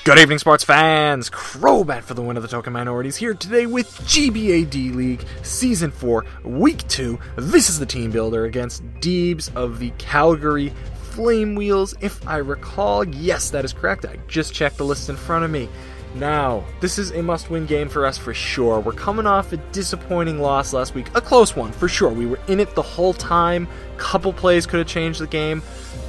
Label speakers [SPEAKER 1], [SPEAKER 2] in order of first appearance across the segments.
[SPEAKER 1] Good evening, sports fans! Crobat for the win of the Token Minorities here today with GBA D-League Season 4, Week 2. This is the Teambuilder against Deebz of the Calgary Flame Wheels. If I recall, yes, that is correct. I just checked the list in front of me. Now, this is a must-win game for us for sure. We're coming off a disappointing loss last week. A close one, for sure. We were in it the whole time. Couple plays could have changed the game,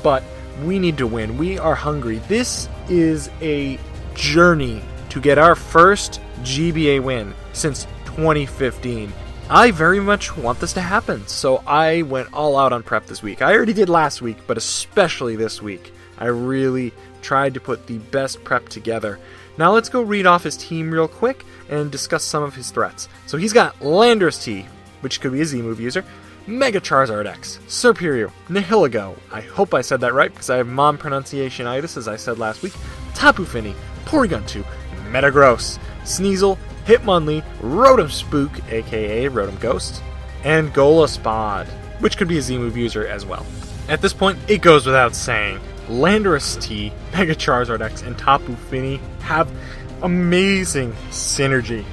[SPEAKER 1] but we need to win. We are hungry. This is a journey to get our first GBA win since 2015. I very much want this to happen, so I went all out on prep this week. I already did last week, but especially this week. I really tried to put the best prep together. Now let's go read off his team real quick and discuss some of his threats. So he's got Landorus T, which could be a Z-move user, Mega Charizard X, Serperior, Nihilego, I hope I said that right because I have mom pronunciation-itis as I said last week, Tapu Fini, Porygon 2, Metagross, Sneasel, Hitmonlee, Rotom Spook, aka Rotom Ghost, and Golaspod, which could be a Z-move user as well. At this point, it goes without saying, Landorus T, Mega Charizard X, and Tapu Fini have amazing synergy,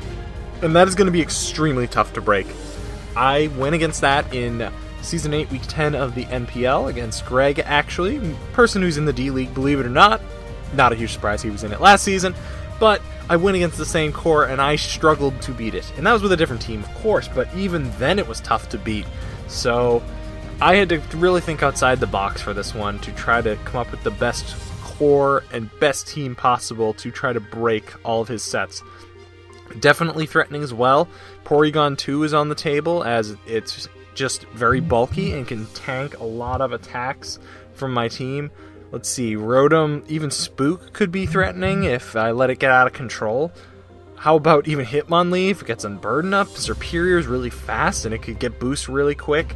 [SPEAKER 1] and that is going to be extremely tough to break. I went against that in Season 8, Week 10 of the NPL against Greg, actually. Person who's in the D-League, believe it or not. Not a huge surprise, he was in it last season. But I went against the same core, and I struggled to beat it. And that was with a different team, of course, but even then it was tough to beat. So I had to really think outside the box for this one to try to come up with the best core and best team possible to try to break all of his sets. Definitely threatening as well. Porygon 2 is on the table as it's just very bulky and can tank a lot of attacks from my team. Let's see, Rotom, even Spook could be threatening if I let it get out of control. How about even Hitmonlee if it gets unburdened up? Serperior is really fast and it could get boost really quick.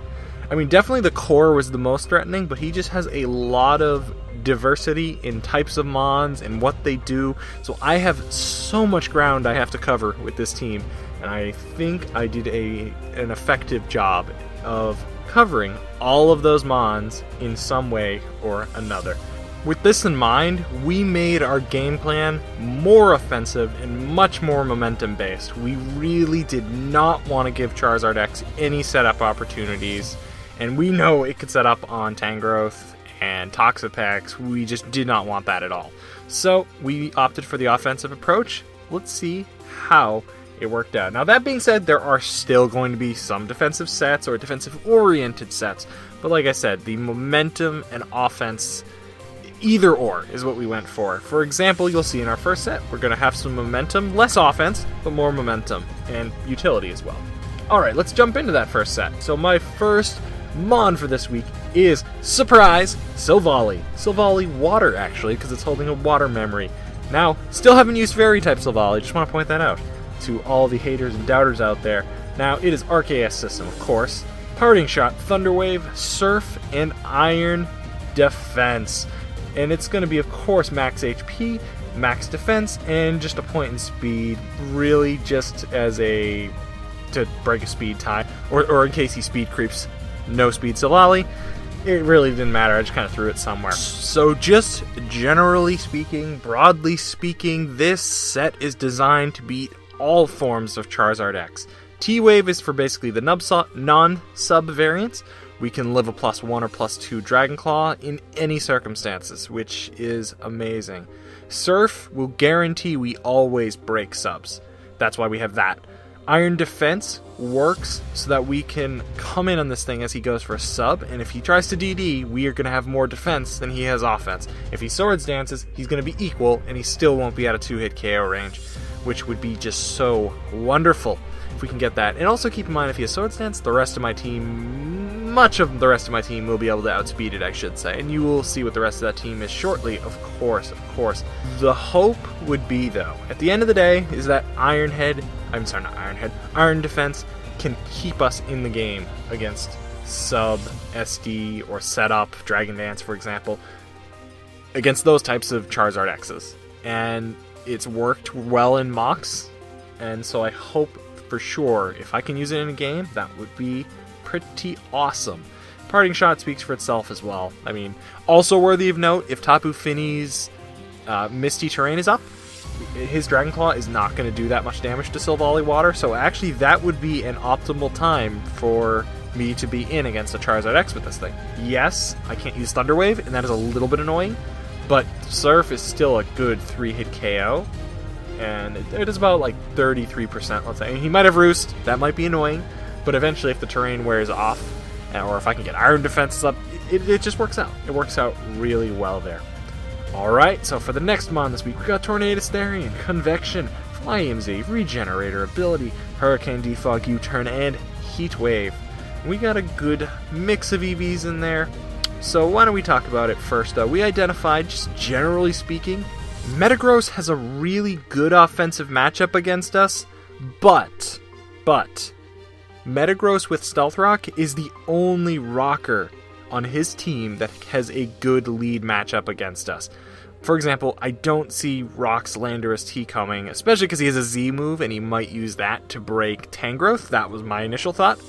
[SPEAKER 1] I mean, definitely the core was the most threatening, but he just has a lot of diversity in types of mons and what they do. So I have so much ground I have to cover with this team, and I think I did an effective job of covering all of those mons in some way or another. With this in mind, we made our game plan more offensive and much more momentum based. We really did not want to give Charizard X any setup opportunities, and we know it could set up on Tangrowth and Toxapex. We just did not want that at all. So we opted for the offensive approach. Let's see how it worked out. Now that being said, there are still going to be some defensive sets or defensive-oriented sets. But like I said, the momentum and offense, either or, is what we went for. For example, you'll see in our first set, we're going to have some momentum, less offense, but more momentum, and utility as well. Alright, let's jump into that first set. So my first mon for this week is, surprise, Silvally. Silvally Water, actually, because it's holding a water memory. Now, still haven't used Fairy-type Silvally, just want to point that out to all the haters and doubters out there. Now, it is RKS system, of course. Parting Shot, Thunder Wave, Surf, and Iron Defense. And it's going to be, of course, max HP, max defense, and just a point in speed, really just as to break a speed tie, or in case he speed creeps, no speed Silvally. It really didn't matter, I just kind of threw it somewhere. So just generally speaking, broadly speaking, this set is designed to beat all forms of Charizard X. T-Wave is for basically the non-sub variants. We can live a +1 or +2 Dragon Claw in any circumstances, which is amazing. Surf will guarantee we always break subs. That's why we have that. Iron Defense works so that we can come in on this thing as he goes for a sub, and if he tries to DD, we are going to have more defense than he has offense. If he Swords Dances, he's going to be equal, and he still won't be at a 2-hit KO range, which would be just so wonderful if we can get that. And also keep in mind, if he has Swords Dance, the rest of my team, much of the rest of my team will be able to outspeed it, I should say, and you will see what the rest of that team is shortly, of course. The hope would be, though, at the end of the day, is that Iron Defense can keep us in the game against Sub, SD, or Setup, Dragon Dance, for example, against those types of Charizard X's. And it's worked well in mocks, and so I hope for sure, if I can use it in a game, that would be pretty awesome. Parting Shot speaks for itself as well. I mean, also worthy of note, if Tapu Fini's Misty Terrain is up, his Dragon Claw is not going to do that much damage to Silvally Water, so actually that would be an optimal time for me to be in against a Charizard X with this thing. Yes, I can't use Thunder Wave, and that is a little bit annoying, but Surf is still a good 3-hit KO, and it is about like 33%, let's say. He might have Roost, that might be annoying, but eventually if the terrain wears off, or if I can get Iron Defenses up, it just works out. It works out really well there. Alright, so for the next mon this week, we got Tornadus Therian, Convection, Fly EMZ, Regenerator Ability, Hurricane Defog U-Turn, and Heat Wave. We got a good mix of EVs in there, so why don't we talk about it first. We identified, just generally speaking, Metagross has a really good offensive matchup against us, but Metagross with Stealth Rock is the only rocker on his team that has a good lead matchup against us. For example, I don't see Rock's Landorus T coming, especially because he has a Z move and he might use that to break Tangrowth. That was my initial thought.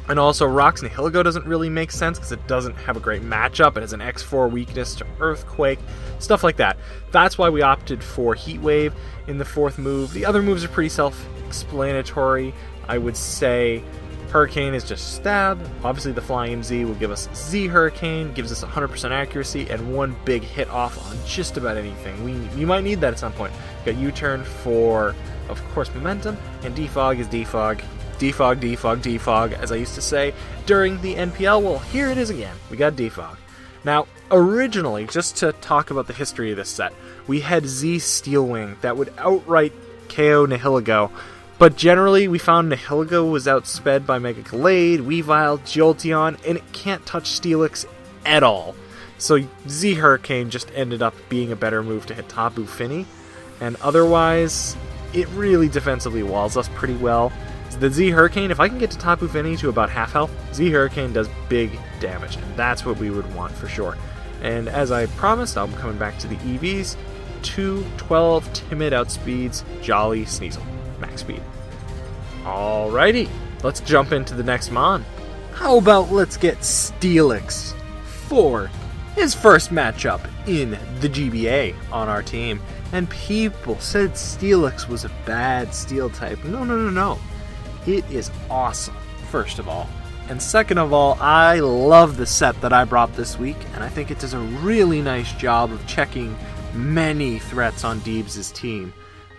[SPEAKER 1] And also, Rock's Nihilego doesn't really make sense because it doesn't have a great matchup. It has an X4 weakness to Earthquake, stuff like that. That's why we opted for Heat Wave in the fourth move. The other moves are pretty self-explanatory. I would say Hurricane is just Stab. Obviously, the Flying Z will give us Z Hurricane, gives us 100% accuracy, and one big hit off on just about anything. We might need that at some point. Got U-Turn for, of course, Momentum, and Defog is Defog. Defog, defog, defog, as I used to say during the NPL. Well, here it is again. We got defog. Now, originally, just to talk about the history of this set, we had Z Steelwing that would outright KO Nihilego, but generally we found Nihilego was outsped by Mega Gallade, Weavile, Jolteon, and it can't touch Steelix at all. So Z Hurricane just ended up being a better move to hit Tapu Fini, and otherwise, it really defensively walls us pretty well. The Z Hurricane, if I can get to Tapu Fini to about half health, Z Hurricane does big damage, and that's what we would want for sure. And as I promised, I'm coming back to the EVs. 212 Timid outspeeds Jolly Sneasel. Max speed. Alrighty, let's jump into the next mon. How about let's get Steelix for his first matchup in the GBA on our team. And people said Steelix was a bad steel type. No. It is awesome, first of all. And second of all, I love the set that I brought this week, and I think it does a really nice job of checking many threats on Deebz' team.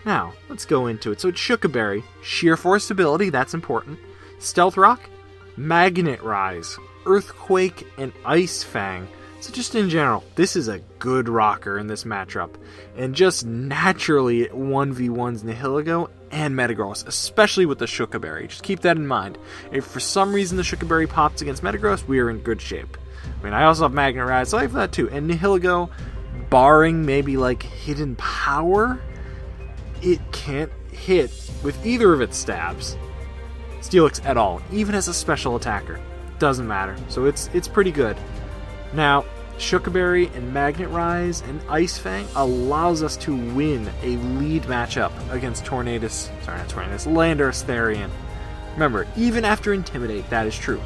[SPEAKER 1] Now, let's go into it. So it's Shookaberry, Sheer Force ability, that's important. Stealth Rock, Magnet Rise, Earthquake, and Ice Fang. So just in general, this is a good rocker in this matchup. And just naturally, it 1v1s Nihilego and Metagross, especially with the Shookaberry. Just keep that in mind. If for some reason the Shookaberry pops against Metagross, we are in good shape. I mean, I also have Magnet Rise, so I have that too. And Nihilego, barring maybe like Hidden Power, it can't hit with either of its stabs Steelix at all, even as a special attacker. Doesn't matter. So it's pretty good. Now, Shookaberry and Magnet Rise and Ice Fang allows us to win a lead matchup against Landorus Therian. Remember, even after Intimidate, that is true.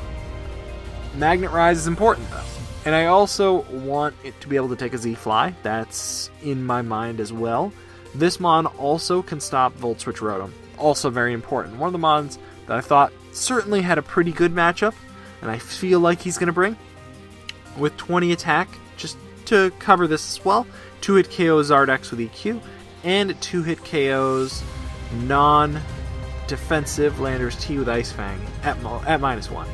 [SPEAKER 1] Magnet Rise is important though. And I also want it to be able to take a Z-Fly. That's in my mind as well. This mon also can stop Volt Switch Rotom. Also very important. One of the mons that I thought certainly had a pretty good matchup, and I feel like he's going to bring. With 20 attack, just to cover this as well, 2-hit KO Zardex with EQ, and 2-hit KOs non-defensive Landorus T with Ice Fang at -1.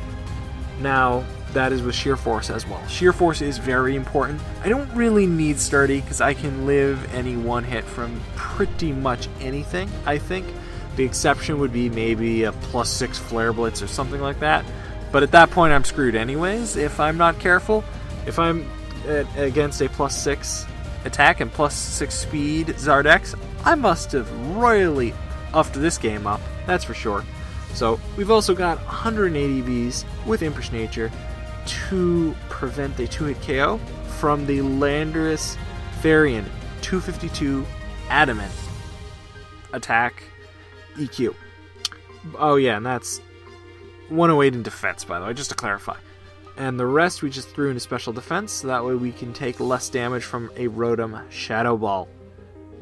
[SPEAKER 1] Now, that is with Sheer Force as well. Sheer Force is very important. I don't really need Sturdy, because I can live any one hit from pretty much anything, I think. The exception would be maybe a +6 Flare Blitz or something like that. But at that point, I'm screwed anyways, if I'm not careful. If I'm against a +6 attack and +6 speed Zardex, I must have royally upped this game up, that's for sure. So, we've also got 180 Vs with Impish Nature to prevent a 2-hit KO from the Landorus Therian 252 Adamant attack EQ. Oh yeah, and that's 108 in defense, by the way, just to clarify. And the rest we just threw into special defense, so that way we can take less damage from a Rotom Shadow Ball.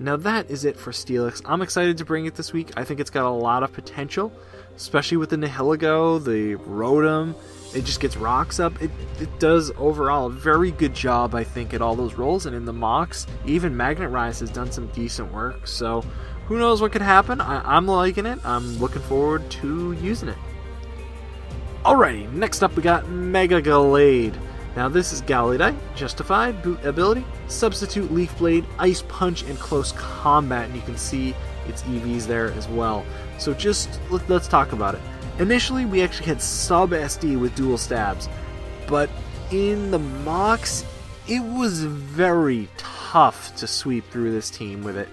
[SPEAKER 1] Now that is it for Steelix. I'm excited to bring it this week. I think it's got a lot of potential, especially with the Nihilego, the Rotom. It just gets rocks up. It does overall a very good job, I think, at all those roles. And in the mocks, even Magnet Rise has done some decent work. So who knows what could happen. I'm liking it. I'm looking forward to using it. Alrighty, next up we got Mega Gallade. Now this is Gallade, Justified, Boot Ability, Substitute Leaf Blade, Ice Punch, and Close Combat, and you can see its EVs there as well. So just, let's talk about it. Initially we actually had sub SD with dual stabs, but in the mocks, it was very tough to sweep through this team with it.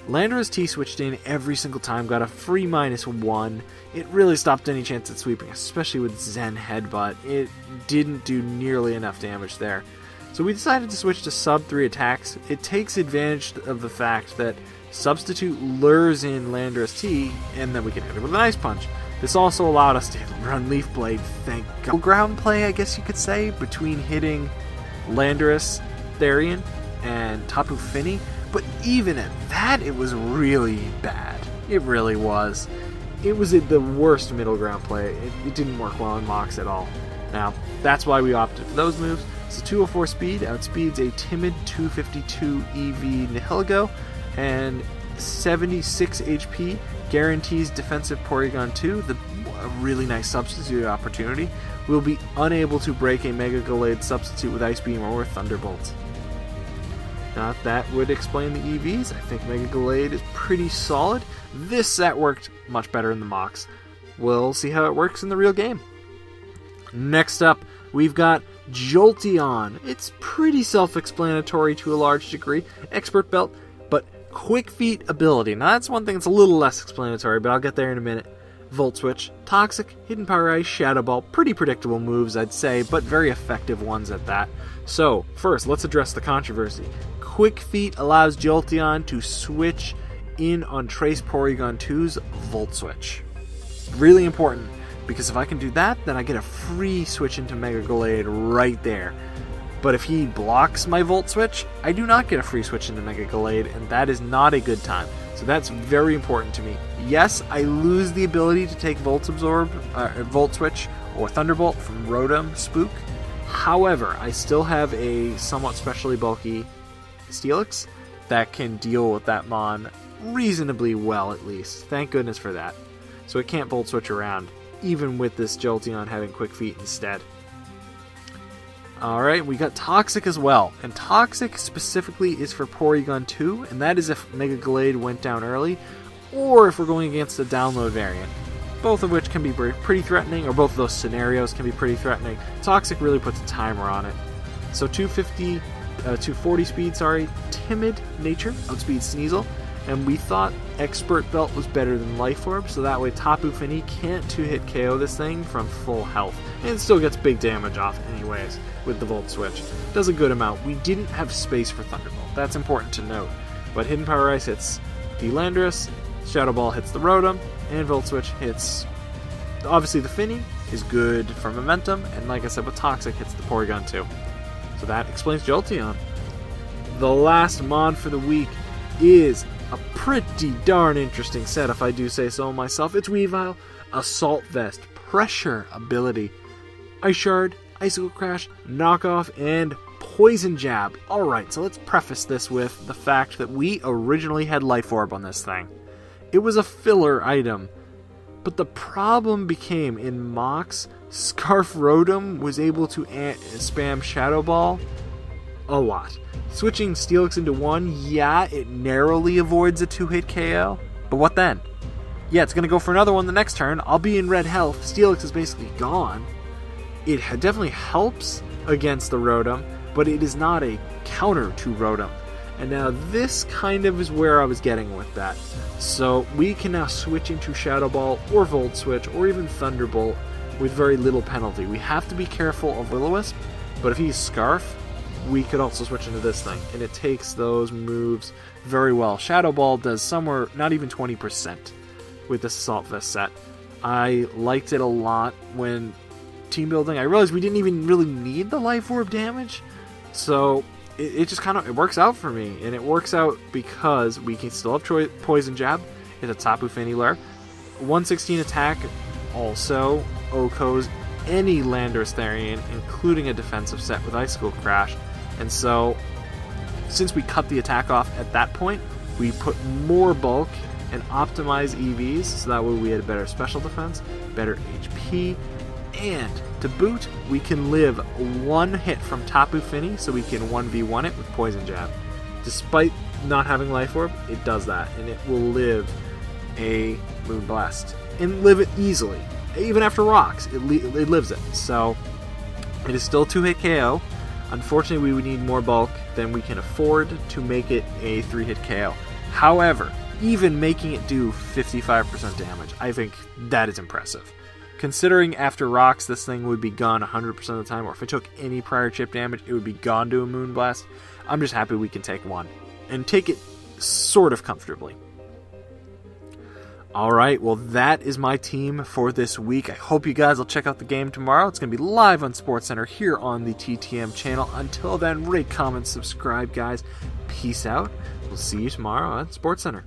[SPEAKER 1] Landorus T switched in every single time, got a free -1. It really stopped any chance at sweeping, especially with Zen Headbutt. It didn't do nearly enough damage there. So we decided to switch to sub 3 attacks. It takes advantage of the fact that Substitute lures in Landorus T, and then we can hit it with an Ice Punch. This also allowed us to run Leaf Blade, thank God. Ground play, I guess you could say, between hitting Landorus, Therian, and Tapu Fini. But even at that, it was really bad. It really was. It was the worst middle ground play. It didn't work well in mocks at all. Now, that's why we opted for those moves. So 204 speed outspeeds a timid 252 EV Nihilego, and 76 HP guarantees defensive Porygon 2, a really nice substitute opportunity. We'll be unable to break a Mega Gallade substitute with Ice Beam or Thunderbolt. Now that would explain the EVs. I think Mega Gallade is pretty solid. This set worked much better in the mocks. We'll see how it works in the real game. Next up, we've got Jolteon. It's pretty self-explanatory to a large degree. Expert Belt, but Quick Feet ability. Now that's one thing that's a little less explanatory, but I'll get there in a minute. Volt Switch, Toxic, Hidden Power Ice, Shadow Ball. Pretty predictable moves, I'd say, but very effective ones at that. So, first, let's address the controversy. Quick Feet allows Jolteon to switch in on Trace Porygon 2's Volt Switch. Really important, because if I can do that, then I get a free switch into Mega Gallade right there. But if he blocks my Volt Switch, I do not get a free switch into Mega Gallade, and that is not a good time. So that's very important to me. Yes, I lose the ability to take Volt Switch or Thunderbolt from Rotom Spook. However, I still have a somewhat specially bulky Steelix that can deal with that Mon reasonably well, at least. Thank goodness for that. So it can't Volt Switch around, even with this Jolteon having Quick Feet instead. Alright, we got Toxic as well. And Toxic specifically is for Porygon 2, and that is if Mega Gallade went down early, or if we're going against a download variant. Both of which can be pretty threatening, or both of those scenarios can be pretty threatening. Toxic really puts a timer on it. So 240 speed, timid nature, outspeeds Sneasel, and we thought Expert Belt was better than Life Orb, so that way Tapu Fini can't 2-hit KO this thing from full health, and it still gets big damage off anyways with the Volt Switch. Does a good amount. We didn't have space for Thunderbolt, that's important to note, but Hidden Power Ice hits the Landorus, Shadow Ball hits the Rotom, and Volt Switch hits, obviously the Fini is good for momentum, and like I said with Toxic, hits the Porygon 2. So that explains Jolteon. The last Mon for the week is a pretty darn interesting set, if I do say so myself. It's Weavile, Assault Vest, Pressure ability, Ice Shard, Icicle Crash, Knockoff, and Poison Jab. Alright, so let's preface this with the fact that we originally had Life Orb on this thing. It was a filler item, but the problem became in mocks, Scarf Rotom was able to spam Shadow Ball a lot. Switching Steelix into one, yeah, it narrowly avoids a 2-hit KO, but what then? Yeah, it's going to go for another one the next turn. I'll be in red health. Steelix is basically gone. It definitely helps against the Rotom, but it is not a counter to Rotom. And now this kind of is where I was getting with that. So we can now switch into Shadow Ball or Volt Switch or even Thunderbolt with very little penalty. We have to be careful of Will-O-Wisp, but if he's Scarf, we could also switch into this thing, and it takes those moves very well. Shadow Ball does somewhere not even 20% with this Assault Vest set. I liked it a lot when team building. I realized we didn't even really need the Life Orb damage, so it just kind of, it works out for me. And it works out because we can still have Poison Jab. It's a Tapu Fini Lair. 116 attack also OHKOs any Landorus Therian, including a defensive set with Icicle Crash. And so, since we cut the attack off at that point, we put more bulk and optimize EVs, so that way we had better special defense, better HP, and to boot, we can live one hit from Tapu Fini, so we can 1v1 it with Poison Jab. Despite not having Life Orb, it does that, and it will live a Moonblast, and live it easily. Even after rocks, it lives it. So, it is still 2-hit KO. Unfortunately, we would need more bulk than we can afford to make it a 3-hit KO. However, even making it do 55% damage, I think that is impressive. Considering after rocks, this thing would be gone 100% of the time, or if it took any prior chip damage, it would be gone to a Moonblast. I'm just happy we can take one, and take it sort of comfortably. Alright, well that is my team for this week. I hope you guys will check out the game tomorrow. It's going to be live on SportsCenter here on the TTM channel. Until then, rate, comment, subscribe, guys. Peace out. We'll see you tomorrow on SportsCenter.